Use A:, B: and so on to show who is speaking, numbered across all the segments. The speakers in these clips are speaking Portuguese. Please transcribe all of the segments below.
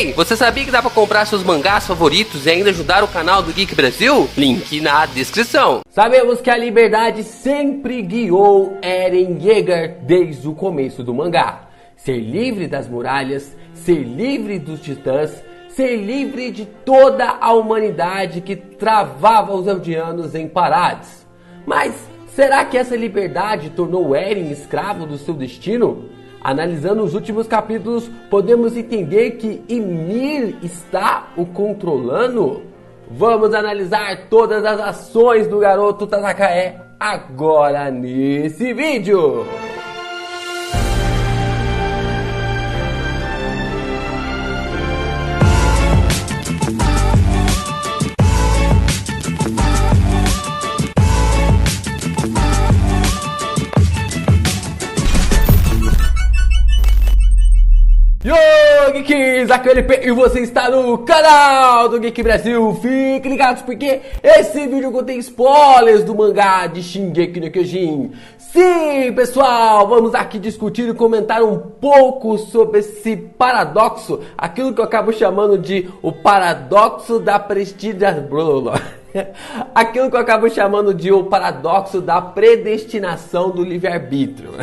A: Ei, você sabia que dá pra comprar seus mangás favoritos e ainda ajudar o canal do Geek Brasil? Link na descrição. Sabemos que a liberdade sempre guiou Eren Yeager desde o começo do mangá. Ser livre das muralhas, ser livre dos titãs, ser livre de toda a humanidade que travava os Eldianos em Parades. Mas será que essa liberdade tornou Eren escravo do seu destino? Analisando os últimos capítulos, podemos entender que Ymir está o controlando? Vamos analisar todas as ações do garoto Tatakae agora nesse vídeo! Yo, Geeks, aqui é o LP e você está no canal do Geek Brasil. Fiquem ligados porque esse vídeo contém spoilers do mangá de Shingeki no Kyojin. Sim, pessoal, vamos aqui discutir e comentar um pouco sobre esse paradoxo, aquilo que eu acabo chamando de o paradoxo da prestidigitação. Aquilo que eu acabo chamando de o paradoxo da predestinação do livre-arbítrio.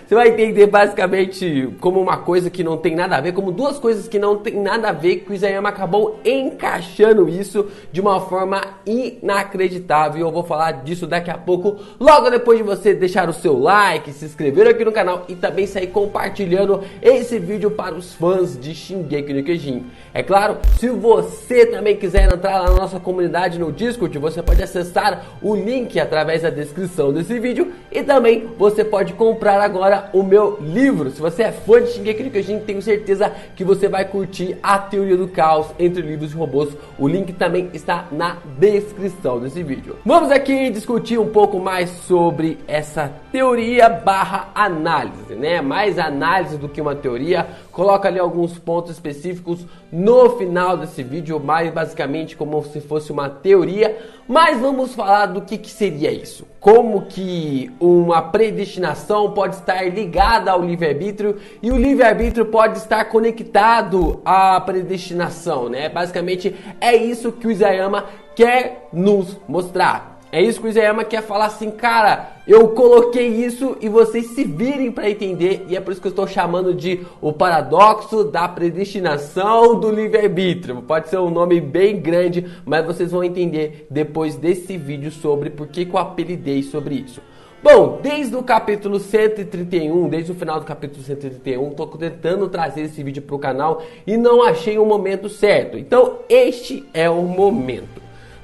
A: Você vai entender basicamente como uma coisa que não tem nada a ver, como duas coisas que não tem nada a ver, que o Isayama acabou encaixando isso de uma forma inacreditável. Eu vou falar disso daqui a pouco, logo depois de você deixar o seu like, se inscrever aqui no canal e também sair compartilhando esse vídeo para os fãs de Shingeki no Kyojin. É claro, se você também quiser entrar lá na nossa comunidade no Discord, você pode acessar o link através da descrição desse vídeo e também você pode comprar agora o meu livro. Se você é fã de Shingeki no Kyojin, tenho certeza que você vai curtir A Teoria do Caos entre Livros e Robôs. O link também está na descrição desse vídeo. Vamos aqui discutir um pouco mais sobre essa teoria barra análise, né? Mais análise do que uma teoria. Coloca ali alguns pontos específicos no final desse vídeo, mais basicamente como se fosse uma teoria, mas vamos falar do que seria isso. Como que uma predestinação pode estar ligada ao livre-arbítrio e o livre-arbítrio pode estar conectado à predestinação, né? Basicamente é isso que o Isayama quer nos mostrar. É isso que o Isayama quer falar assim, cara, eu coloquei isso e vocês se virem para entender, e é por isso que eu estou chamando de o paradoxo da predestinação do livre-arbítrio. Pode ser um nome bem grande, mas vocês vão entender depois desse vídeo sobre por que eu apelidei sobre isso. Bom, desde o capítulo 131, desde o final do capítulo 131, estou tentando trazer esse vídeo para o canal e não achei o momento certo. Então este é o momento.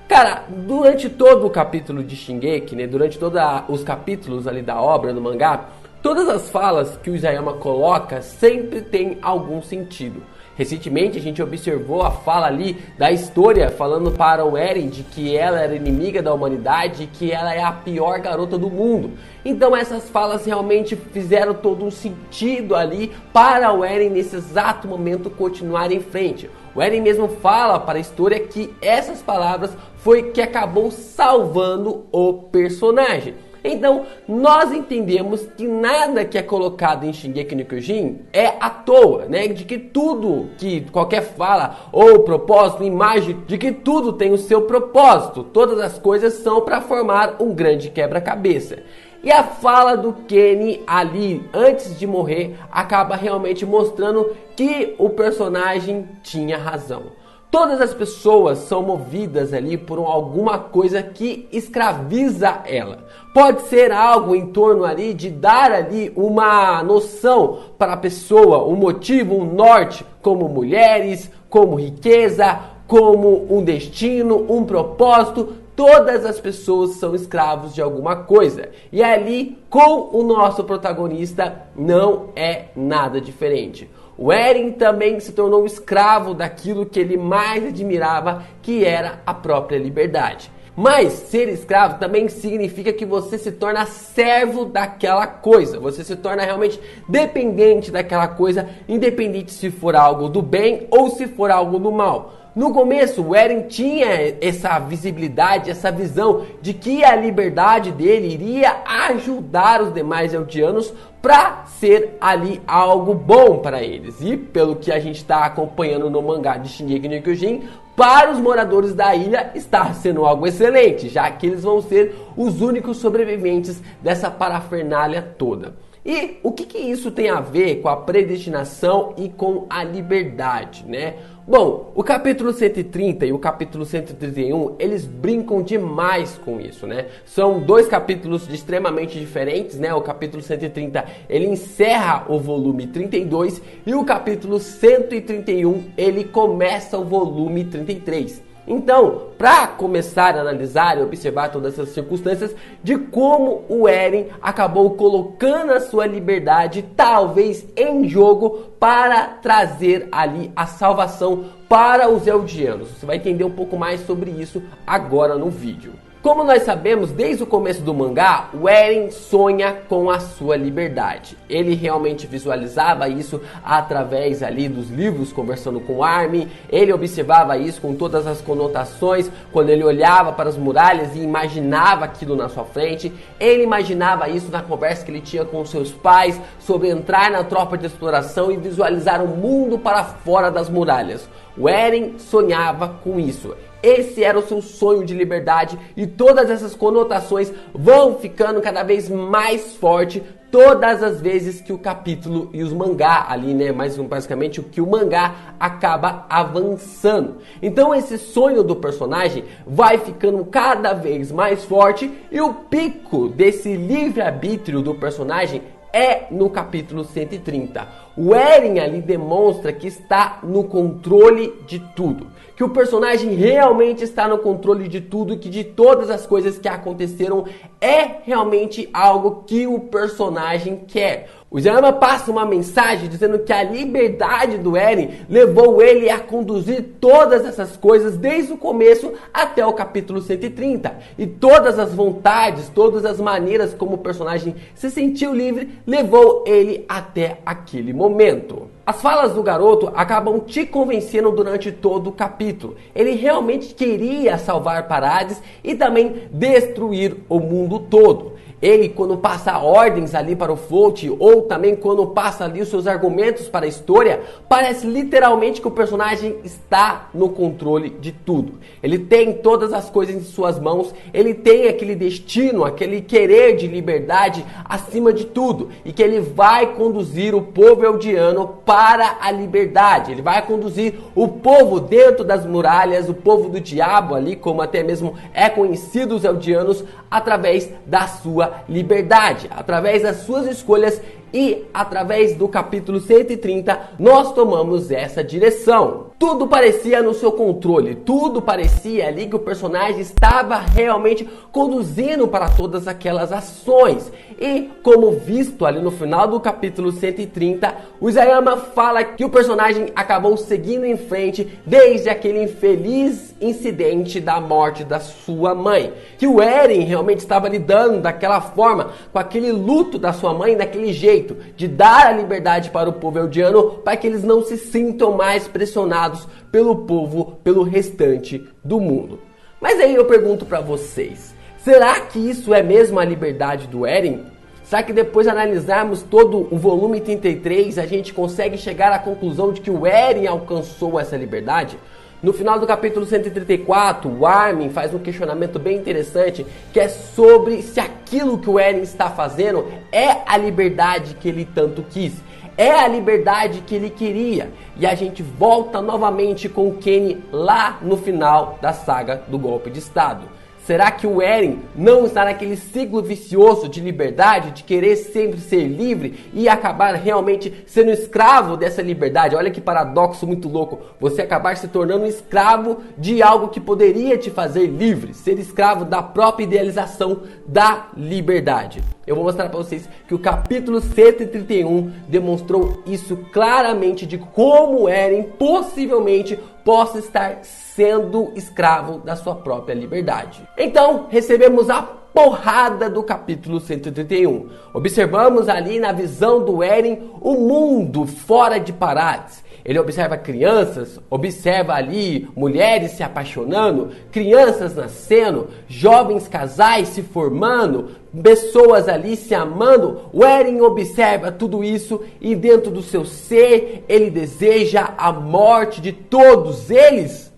A: Cara, durante todo o capítulo de Shingeki, né, durante todos os capítulos ali da obra, do mangá, todas as falas que o Isayama coloca sempre tem algum sentido. Recentemente a gente observou a fala ali da história falando para o Eren de que ela era inimiga da humanidade e que ela é a pior garota do mundo. Então essas falas realmente fizeram todo um sentido ali para o Eren nesse exato momento continuar em frente. O Eren mesmo fala para a história que essas palavras foi que acabou salvando o personagem. Então, nós entendemos que nada que é colocado em Shingeki no Kyojin é à toa, né? De que tudo, que qualquer fala ou propósito, imagem, de que tudo tem o seu propósito. Todas as coisas são para formar um grande quebra-cabeça. E a fala do Kenny ali, antes de morrer, acaba realmente mostrando que o personagem tinha razão. Todas as pessoas são movidas ali por alguma coisa que escraviza ela. Pode ser algo em torno ali de dar ali uma noção para a pessoa, um motivo, um norte, como mulheres, como riqueza, como um destino, um propósito. Todas as pessoas são escravos de alguma coisa. E ali, com o nosso protagonista, não é nada diferente. O Eren também se tornou um escravo daquilo que ele mais admirava, que era a própria liberdade. Mas ser escravo também significa que você se torna servo daquela coisa. Você se torna realmente dependente daquela coisa, independente se for algo do bem ou se for algo do mal. No começo, o Eren tinha essa visibilidade, essa visão de que a liberdade dele iria ajudar os demais eldianos para ser ali algo bom para eles. E pelo que a gente está acompanhando no mangá de Shingeki no Kyojin, para os moradores da ilha está sendo algo excelente, já que eles vão ser os únicos sobreviventes dessa parafernália toda. E o que isso tem a ver com a predestinação e com a liberdade, né? Bom, o capítulo 130 e o capítulo 131, eles brincam demais com isso, né? São dois capítulos extremamente diferentes, né? O capítulo 130, ele encerra o volume 32 e o capítulo 131, ele começa o volume 33. Então, para começar a analisar e observar todas essas circunstâncias de como o Eren acabou colocando a sua liberdade, talvez em jogo, para trazer ali a salvação para os eldianos. Você vai entender um pouco mais sobre isso agora no vídeo. Como nós sabemos, desde o começo do mangá, o Eren sonha com a sua liberdade. Ele realmente visualizava isso através ali dos livros, conversando com Armin. Ele observava isso com todas as conotações, quando ele olhava para as muralhas e imaginava aquilo na sua frente. Ele imaginava isso na conversa que ele tinha com seus pais, sobre entrar na tropa de exploração e visualizar o mundo para fora das muralhas. O Eren sonhava com isso. Esse era o seu sonho de liberdade e todas essas conotações vão ficando cada vez mais forte todas as vezes que o capítulo e os mangá ali, né, mais basicamente o que o mangá acaba avançando. Então esse sonho do personagem vai ficando cada vez mais forte e o pico desse livre-arbítrio do personagem é no capítulo 130. O Eren ali demonstra que está no controle de tudo. Que o personagem realmente está no controle de tudo, que de todas as coisas que aconteceram é realmente algo que o personagem quer. O Isayama passa uma mensagem dizendo que a liberdade do Eren levou ele a conduzir todas essas coisas desde o começo até o capítulo 130. E todas as vontades, todas as maneiras como o personagem se sentiu livre, levou ele até aquele momento. As falas do garoto acabam te convencendo durante todo o capítulo. Ele realmente queria salvar Parades e também destruir o mundo todo. Ele, quando passa ordens ali para o Float, ou também quando passa ali os seus argumentos para a história, parece literalmente que o personagem está no controle de tudo. Ele tem todas as coisas em suas mãos, ele tem aquele destino, aquele querer de liberdade acima de tudo, e que ele vai conduzir o povo eldiano para a liberdade. Ele vai conduzir o povo dentro das muralhas, o povo do diabo ali, como até mesmo é conhecido os eldianos, através da sua liberdade, através das suas escolhas. E através do capítulo 130 nós tomamos essa direção. Tudo parecia no seu controle, tudo parecia ali que o personagem estava realmente conduzindo para todas aquelas ações. E como visto ali no final do capítulo 130, o Isayama fala que o personagem acabou seguindo em frente desde aquele infeliz incidente da morte da sua mãe. Que o Eren realmente estava lidando daquela forma, com aquele luto da sua mãe, daquele jeito de dar a liberdade para o povo eldiano, para que eles não se sintam mais pressionados pelo povo, pelo restante do mundo. Mas aí eu pergunto para vocês, será que isso é mesmo a liberdade do Eren? Será que depois de analisarmos todo o volume 33, a gente consegue chegar à conclusão de que o Eren alcançou essa liberdade? No final do capítulo 134, o Armin faz um questionamento bem interessante, que é sobre se aquilo que o Eren está fazendo é a liberdade que ele tanto quis, é a liberdade que ele queria. E a gente volta novamente com o Kenny lá no final da saga do golpe de Estado. Será que o Eren não está naquele ciclo vicioso de liberdade, de querer sempre ser livre e acabar realmente sendo escravo dessa liberdade? Olha que paradoxo muito louco, você acabar se tornando escravo de algo que poderia te fazer livre, ser escravo da própria idealização da liberdade. Eu vou mostrar para vocês que o capítulo 131 demonstrou isso claramente, de como Eren possivelmente possa estar sendo escravo da sua própria liberdade. Então, recebemos a porrada do capítulo 131. Observamos ali na visão do Eren o mundo fora de Parades. Ele observa crianças, observa ali mulheres se apaixonando, crianças nascendo, jovens casais se formando, pessoas ali se amando. O Eren observa tudo isso e dentro do seu ser ele deseja a morte de todos eles?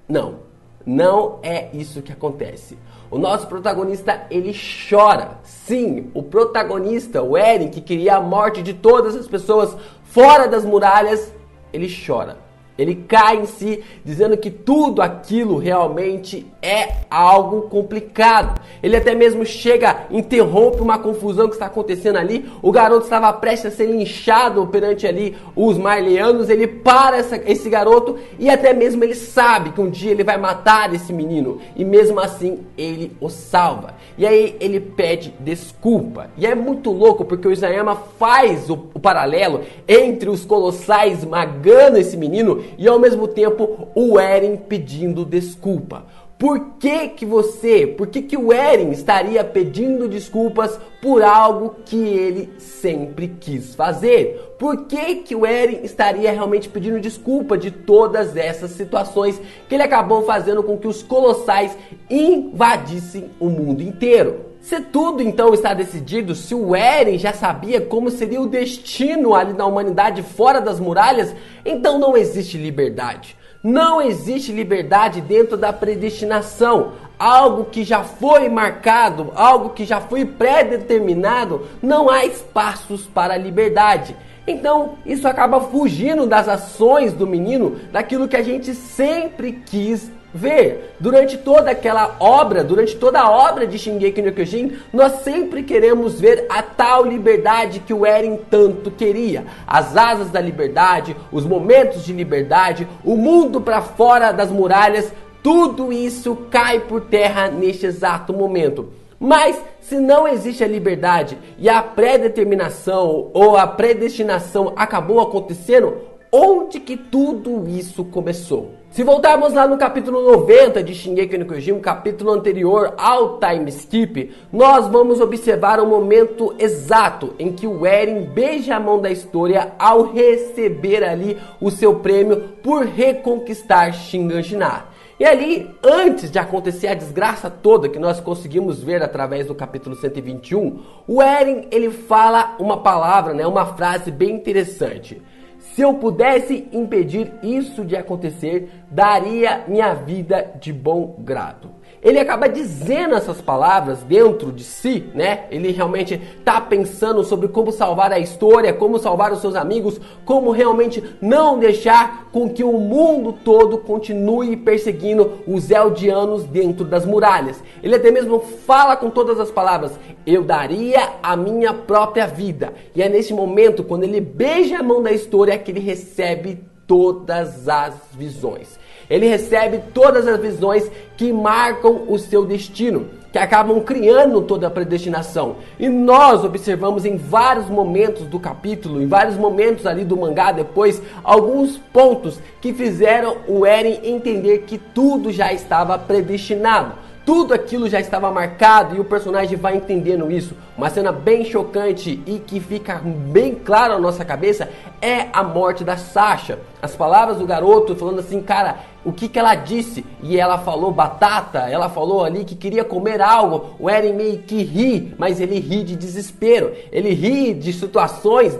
A: Não é isso que acontece. O nosso protagonista, ele chora. Sim, o protagonista, o Eren, que queria a morte de todas as pessoas fora das muralhas, ele chora. Ele cai em si, dizendo que tudo aquilo realmente é algo complicado. Ele até mesmo chega, interrompe uma confusão que está acontecendo ali. O garoto estava prestes a ser linchado perante ali os marleanos. Ele para esse garoto e até mesmo ele sabe que um dia ele vai matar esse menino. E mesmo assim ele o salva. E aí ele pede desculpa. E é muito louco porque o Isayama faz o paralelo entre os colossais esmagando esse menino e ao mesmo tempo o Eren pedindo desculpa. Por que o Eren estaria pedindo desculpas por algo que ele sempre quis fazer? Por que o Eren estaria realmente pedindo desculpa de todas essas situações que ele acabou fazendo com que os colossais invadissem o mundo inteiro? Se tudo então está decidido, se o Eren já sabia como seria o destino ali da humanidade fora das muralhas, então não existe liberdade. Não existe liberdade dentro da predestinação. Algo que já foi marcado, algo que já foi pré-determinado, não há espaços para a liberdade. Então, isso acaba fugindo das ações do menino, daquilo que a gente sempre quis ver. Durante toda a obra de Shingeki no Kyojin, nós sempre queremos ver a tal liberdade que o Eren tanto queria. As asas da liberdade, os momentos de liberdade, o mundo para fora das muralhas, tudo isso cai por terra neste exato momento. Mas se não existe a liberdade e a pré-determinação ou a predestinação acabou acontecendo, onde que tudo isso começou? Se voltarmos lá no capítulo 90 de Shingeki no Kyojin, um capítulo anterior ao time skip, nós vamos observar o momento exato em que o Eren beija a mão da história ao receber ali o seu prêmio por reconquistar Shiganshina. E ali, antes de acontecer a desgraça toda que nós conseguimos ver através do capítulo 121, o Eren ele fala uma palavra, uma frase bem interessante. Se eu pudesse impedir isso de acontecer, daria minha vida de bom grado. Ele acaba dizendo essas palavras dentro de si, Ele realmente está pensando sobre como salvar a história, como salvar os seus amigos, como realmente não deixar com que o mundo todo continue perseguindo os Eldianos dentro das muralhas. Ele até mesmo fala com todas as palavras, eu daria a minha própria vida. E é nesse momento, quando ele beija a mão da história, que ele recebe todas as visões. Ele recebe todas as visões que marcam o seu destino, que acabam criando toda a predestinação. E nós observamos em vários momentos do capítulo, em vários momentos ali do mangá depois, alguns pontos que fizeram o Eren entender que tudo já estava predestinado. Tudo aquilo já estava marcado e o personagem vai entendendo isso. Uma cena bem chocante e que fica bem claro na nossa cabeça é a morte da Sasha. As palavras do garoto falando assim, cara, o que ela disse? E ela falou batata, ela falou ali que queria comer algo. O Eren meio que ri, mas ele ri de desespero. Ele ri de situações...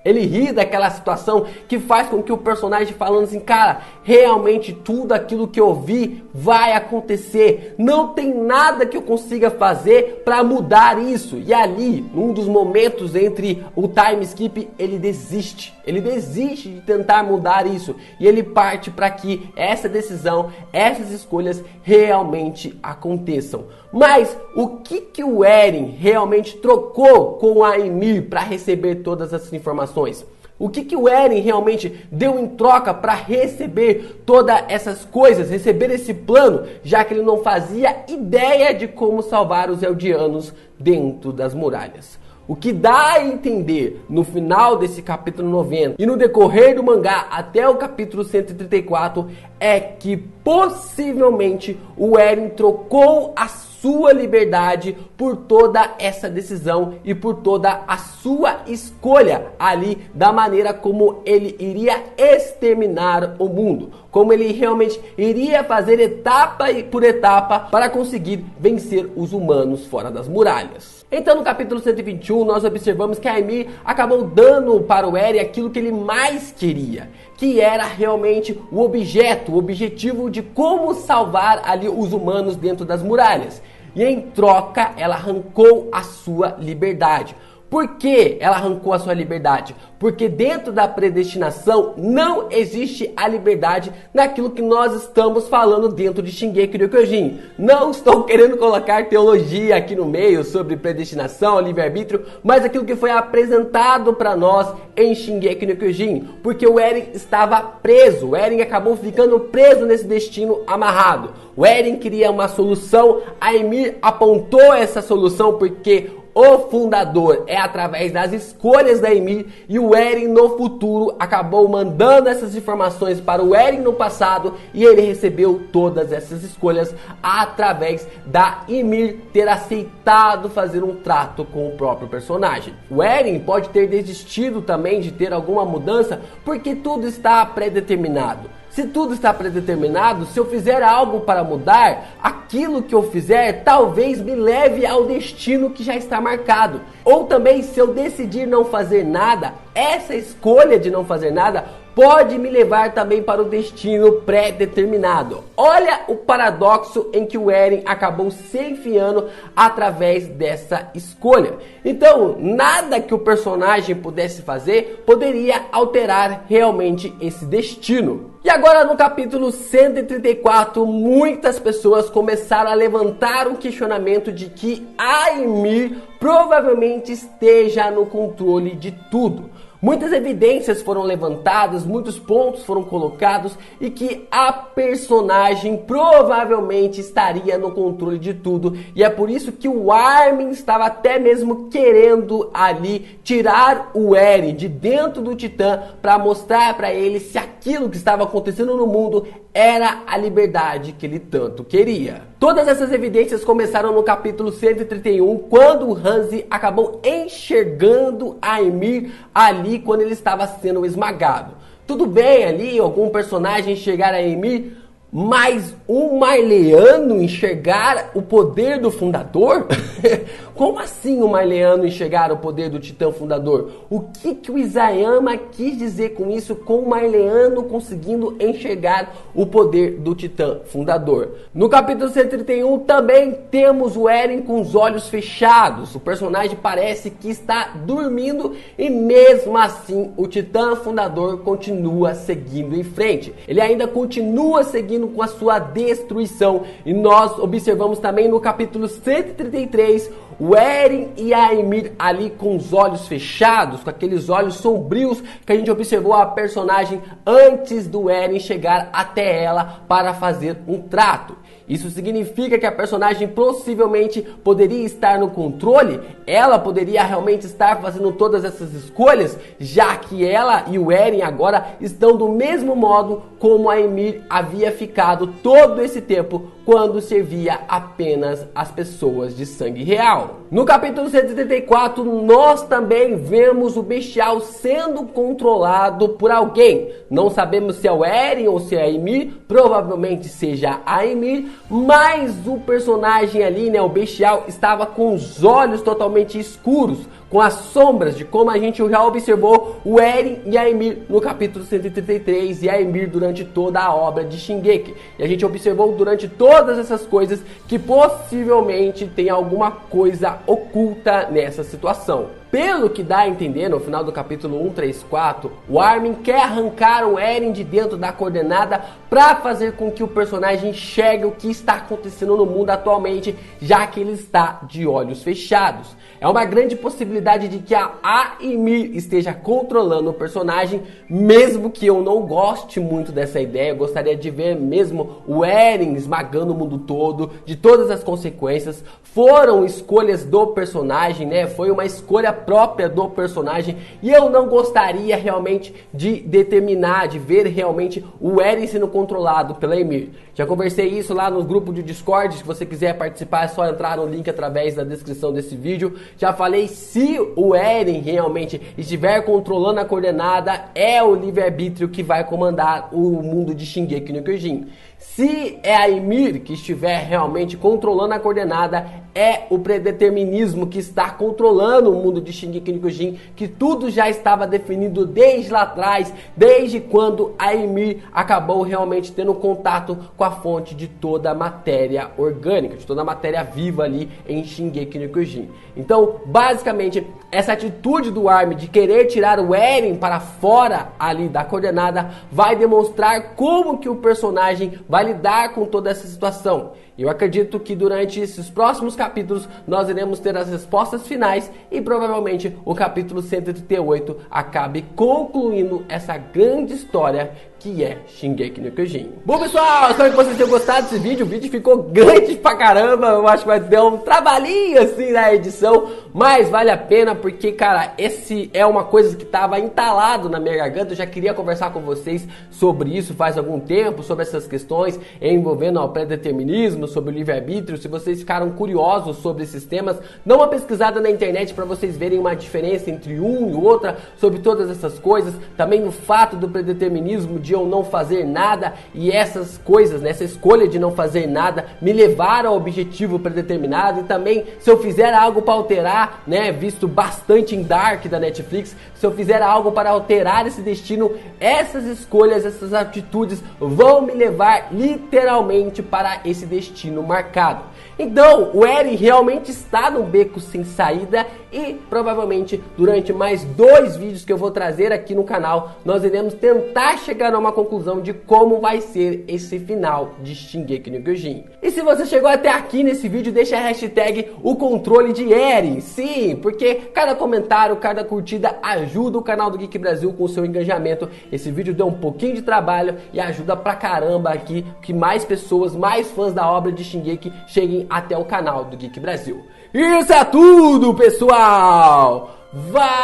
A: Ele ri daquela situação que faz com que o personagem falando assim, cara, realmente tudo aquilo que eu vi vai acontecer. Não tem nada que eu consiga fazer para mudar isso. E ali, num dos momentos entre o time skip, ele desiste. Ele desiste de tentar mudar isso. E ele parte para que essa decisão, essas escolhas realmente aconteçam. Mas o que o Eren realmente trocou com a Ymir para receber todas essas informações? O que o Eren realmente deu em troca para receber todas essas coisas, receber esse plano, já que ele não fazia ideia de como salvar os Eldianos dentro das muralhas? O que dá a entender no final desse capítulo 90 e no decorrer do mangá até o capítulo 134 é que possivelmente o Eren trocou a sua liberdade por toda essa decisão e por toda a sua escolha ali da maneira como ele iria exterminar o mundo, como ele realmente iria fazer etapa por etapa para conseguir vencer os humanos fora das muralhas. Então no capítulo 121 nós observamos que Aimir acabou dando para o Eren aquilo que ele mais queria, que era realmente o objetivo de como salvar ali os humanos dentro das muralhas. E em troca ela arrancou a sua liberdade. Por que ela arrancou a sua liberdade? Porque dentro da predestinação não existe a liberdade naquilo que nós estamos falando dentro de Shingeki no Kyojin. Não estou querendo colocar teologia aqui no meio sobre predestinação, livre-arbítrio, mas aquilo que foi apresentado para nós em Shingeki no Kyojin. Porque o Eren estava preso, o Eren acabou ficando preso nesse destino amarrado. O Eren queria uma solução, Aimir apontou essa solução porque o fundador é através das escolhas da Aimir, e o Eren no futuro acabou mandando essas informações para o Eren no passado, e ele recebeu todas essas escolhas através da Ymir ter aceitado fazer um trato com o próprio personagem. O Eren pode ter desistido também de ter alguma mudança porque tudo está pré-determinado. Se tudo está predeterminado, se eu fizer algo para mudar, aquilo que eu fizer talvez me leve ao destino que já está marcado. Ou também, se eu decidir não fazer nada, essa escolha de não fazer nada pode me levar também para o destino pré-determinado. Olha o paradoxo em que o Eren acabou se enfiando através dessa escolha. Então, nada que o personagem pudesse fazer poderia alterar realmente esse destino. E agora no capítulo 134, muitas pessoas começaram a levantar um questionamento de que Aimir provavelmente esteja no controle de tudo. Muitas evidências foram levantadas, muitos pontos foram colocados e que a personagem provavelmente estaria no controle de tudo. E é por isso que o Armin estava até mesmo querendo ali tirar o Eren de dentro do Titã para mostrar para ele se aquilo que estava acontecendo no mundo era a liberdade que ele tanto queria. Todas essas evidências começaram no capítulo 131, quando o Hanzi acabou enxergando Aimir ali quando ele estava sendo esmagado. Tudo bem ali algum personagem enxergar a Aimir, mas um Marleano enxergar o poder do fundador? Como assim o Marleano enxergar o poder do Titã fundador? O que o Isayama quis dizer com isso, com o Marleano conseguindo enxergar o poder do Titã fundador? No capítulo 131 também temos o Eren com os olhos fechados. O personagem parece que está dormindo e mesmo assim o Titã fundador continua seguindo em frente. Ele ainda continua seguindo com a sua destruição. E nós observamos também no capítulo 133 o Eren e a Aimir ali com os olhos fechados, com aqueles olhos sombrios que a gente observou a personagem antes do Eren chegar até ela para fazer um trato. Isso significa que a personagem possivelmente poderia estar no controle, ela poderia realmente estar fazendo todas essas escolhas, já que ela e o Eren agora estão do mesmo modo como a Aimir havia ficado todo esse tempo quando servia apenas as pessoas de sangue real. No capítulo 134, nós também vemos o Bestial sendo controlado por alguém. Não sabemos se é o Eren ou se é a Aimir, provavelmente seja a Aimir, mas o personagem ali, né, o Bestial, estava com os olhos totalmente escuros, com as sombras de como a gente já observou o Eren e a Aimir no capítulo 133 e a Aimir durante toda a obra de Shingeki. E a gente observou durante todas essas coisas que possivelmente tem alguma coisa oculta nessa situação. Pelo que dá a entender, no final do capítulo 134, o Armin quer arrancar o Eren de dentro da coordenada para fazer com que o personagem enxergue o que está acontecendo no mundo atualmente, já que ele está de olhos fechados. É uma grande possibilidade de que a Aimir esteja controlando o personagem, mesmo que eu não goste muito dessa ideia. Eu gostaria de ver mesmo o Eren esmagando o mundo todo, de todas as consequências. Foram escolhas do personagem, né? Foi uma escolha própria do personagem, e eu não gostaria realmente de determinar, de ver realmente o Eren sendo controlado pela Ymir. Já conversei isso lá no grupo de Discord, se você quiser participar é só entrar no link através da descrição desse vídeo. Já falei, se o Eren realmente estiver controlando a coordenada, é o livre-arbítrio que vai comandar o mundo de Shingeki no Kyojin. Se é a Ymir que estiver realmente controlando a coordenada, é o predeterminismo que está controlando o mundo de Shingeki no Kyojin, que tudo já estava definido desde lá atrás, desde quando a Ymir acabou realmente tendo contato com a fonte de toda a matéria orgânica, de toda a matéria viva ali em Shingeki no Kyojin. Então, basicamente, essa atitude do Armin de querer tirar o Eren para fora ali da coordenada vai demonstrar como que o personagem vai lidar com toda essa situação. Eu acredito que durante esses próximos capítulos nós iremos ter as respostas finais e provavelmente o capítulo 138 acabe concluindo essa grande história que é Shingeki no Kyojin. Bom, pessoal, espero que vocês tenham gostado desse vídeo. O vídeo ficou grande pra caramba. Eu acho que vai ter um trabalhinho assim na edição, mas vale a pena porque, cara, esse é uma coisa que tava entalado na minha garganta. Eu já queria conversar com vocês sobre isso faz algum tempo, sobre essas questões envolvendo o pré-determinismo, sobre o livre-arbítrio. Se vocês ficaram curiosos sobre esses temas, dá uma pesquisada na internet para vocês verem uma diferença entre um e outra, sobre todas essas coisas. Também no fato do predeterminismo, de eu não fazer nada, e essas coisas, né, essa escolha de não fazer nada me levaram ao objetivo predeterminado. E também, se eu fizer algo para alterar, né, visto bastante em Dark da Netflix, se eu fizer algo para alterar esse destino, essas escolhas, essas atitudes vão me levar literalmente para esse destino marcado. Então, o Eren realmente está num beco sem saída e provavelmente durante mais 2 vídeos que eu vou trazer aqui no canal, nós iremos tentar chegar a uma conclusão de como vai ser esse final de Shingeki no Kyojin. E se você chegou até aqui nesse vídeo, deixa a hashtag o controle de Eren. Sim, porque cada comentário, cada curtida ajuda o canal do Geek Brasil com o seu engajamento. Esse vídeo deu um pouquinho de trabalho e ajuda pra caramba aqui que mais pessoas, mais fãs da obra de Shingeki cheguem até o canal do Geek Brasil. Isso é tudo, pessoal! Valeu!